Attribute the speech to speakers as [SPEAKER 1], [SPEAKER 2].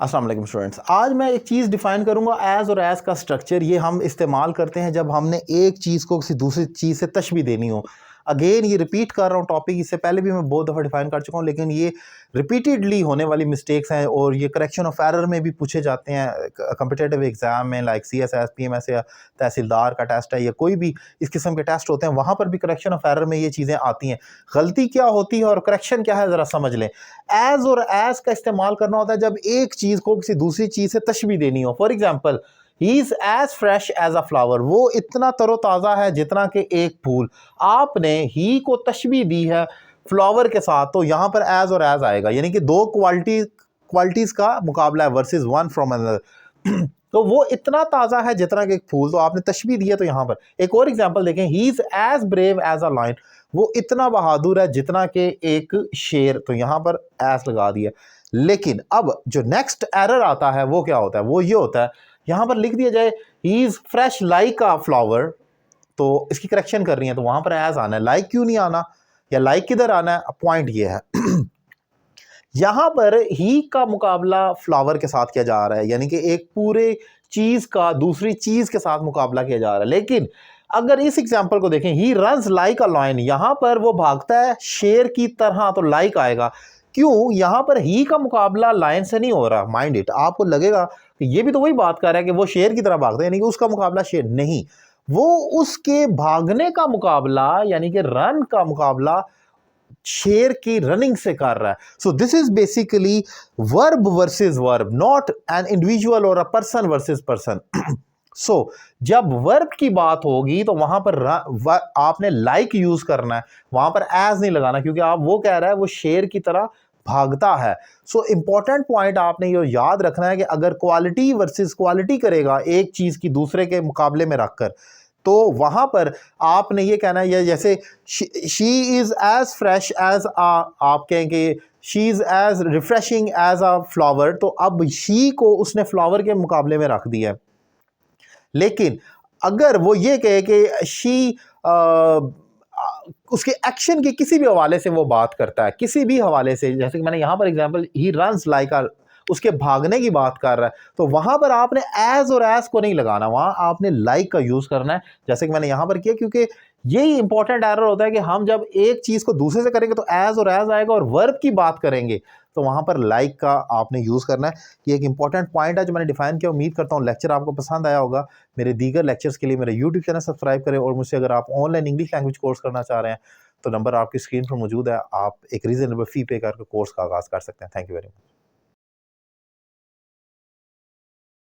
[SPEAKER 1] अस्सलाम वालेकुम स्टूडेंट्स, आज मैं एक चीज़ डिफाइन करूंगा एज और एज का स्ट्रक्चर। ये हम इस्तेमाल करते हैं जब हमने एक चीज़ को किसी दूसरी चीज़ से तशबीह देनी हो। अगेन ये रिपीट कर रहा हूँ टॉपिक, इससे पहले भी मैं बहुत दफ़ा डिफाइन कर चुका हूँ, लेकिन ये रिपीटेडली होने वाली मिस्टेक्स हैं और ये करेक्शन ऑफ एरर में भी पूछे जाते हैं कम्पिटिटिव एग्जाम में, लाइक CSS PMS या तहसीलदार का टेस्ट है या कोई भी इस किस्म के टेस्ट होते हैं, वहाँ पर भी करेक्शन ऑफ एरर में ये चीज़ें आती हैं। गलती क्या होती है और करेक्शन क्या है ज़रा समझ लें। एज और एज का इस्तेमाल करना होता है जब एक चीज़ को किसी दूसरी चीज़ से तशबीह देनी हो। For example, he is as fresh as a flower, वो इतना तरोताज़ा है जितना कि एक फूल। आपने ही को तशबीह दी है फ्लावर के साथ, तो यहाँ पर एज और एज आएगा, यानी कि दो क्वालिटीज़ का मुकाबला है वर्सेस वन फ्रॉम अनदर। तो वो इतना ताज़ा है जितना कि एक फूल, तो आपने तशबीह दी है। तो यहाँ पर एक और एग्जाम्पल देखें, he is as brave as a lion, वो इतना बहादुर है जितना कि एक शेर, तो यहाँ पर एज लगा दिया। लेकिन अब जो नेक्स्ट एरर आता है वो क्या होता है, वो ये होता है, यहाँ पर लिख दिया जाए he is fresh like a flower, तो इसकी करेक्शन करनी है तो वहां पर एज आना है, लाइक क्यों नहीं आना या लाइक किधर आना है। पॉइंट ये है यहां पर ही का मुकाबला फ्लावर के साथ किया जा रहा है, यानी कि एक पूरे चीज का दूसरी चीज के साथ मुकाबला किया जा रहा है। लेकिन अगर इस एग्जांपल को देखें, he runs like a lion, यहां पर वो भागता है शेर की तरह, तो लाइक आएगा। क्यों, यहां पर ही का मुकाबला लायन से नहीं हो रहा। माइंड इट, आपको लगेगा कि ये भी तो वही बात कर रहा है कि वो शेर की तरह भागता है, यानी कि उसका मुकाबला शेर नहीं, वो उसके भागने का मुकाबला यानी कि रन का मुकाबला शेर की रनिंग से कर रहा है। So this is basically verb versus verb, not an individual और अ पर्सन वर्सेस पर्सन। सो जब वर्ब की बात होगी तो वहां पर आपने लाइक यूज करना है, वहां पर एज नहीं लगाना, क्योंकि आप वो कह रहा है वो शेर की तरह भागता है। सो इंपॉर्टेंट पॉइंट आपने ये याद रखना है कि अगर क्वालिटी वर्सेस क्वालिटी करेगा एक चीज की दूसरे के मुकाबले में रखकर, तो वहां पर आपने ये कहना है, या जैसे she is as fresh as आप कहेंगे she is as refreshing as a flower, तो अब शी को उसने फ्लावर के मुकाबले में रख दिया। लेकिन अगर वो ये कहे कि शी उसके एक्शन के किसी भी हवाले से वो बात करता है, किसी भी हवाले से, जैसे कि मैंने यहां पर एग्जांपल ही रन्स लाइक अ, उसके भागने की बात कर रहा है, तो वहां पर आपने एज और एज को नहीं लगाना, वहां आपने लाइक का यूज करना है, जैसे कि मैंने यहां पर किया। क्योंकि यही इंपॉर्टेंट एरर होता है कि हम जब एक चीज को दूसरे से करेंगे तो एज और एज आएगा, और वर्ब की बात करेंगे तो वहां पर लाइक का आपने यूज करना है। ये एक इंपॉर्टेंट पॉइंट है जो मैंने डिफाइन किया। उम्मीद करता हूँ लेक्चर आपको पसंद आया होगा। मेरे दीगर लेक्चर्स के लिए मेरे यूट्यूब चैनल सब्सक्राइब करें, और मुझसे अगर आप ऑनलाइन इंग्लिश लैंग्वेज कोर्स करना चाह रहे हैं तो नंबर आपकी स्क्रीन पर मौजूद है, आप एक रीजनेबल फी पे करके कोर्स का आगाज कर सकते हैं। Thank you very much.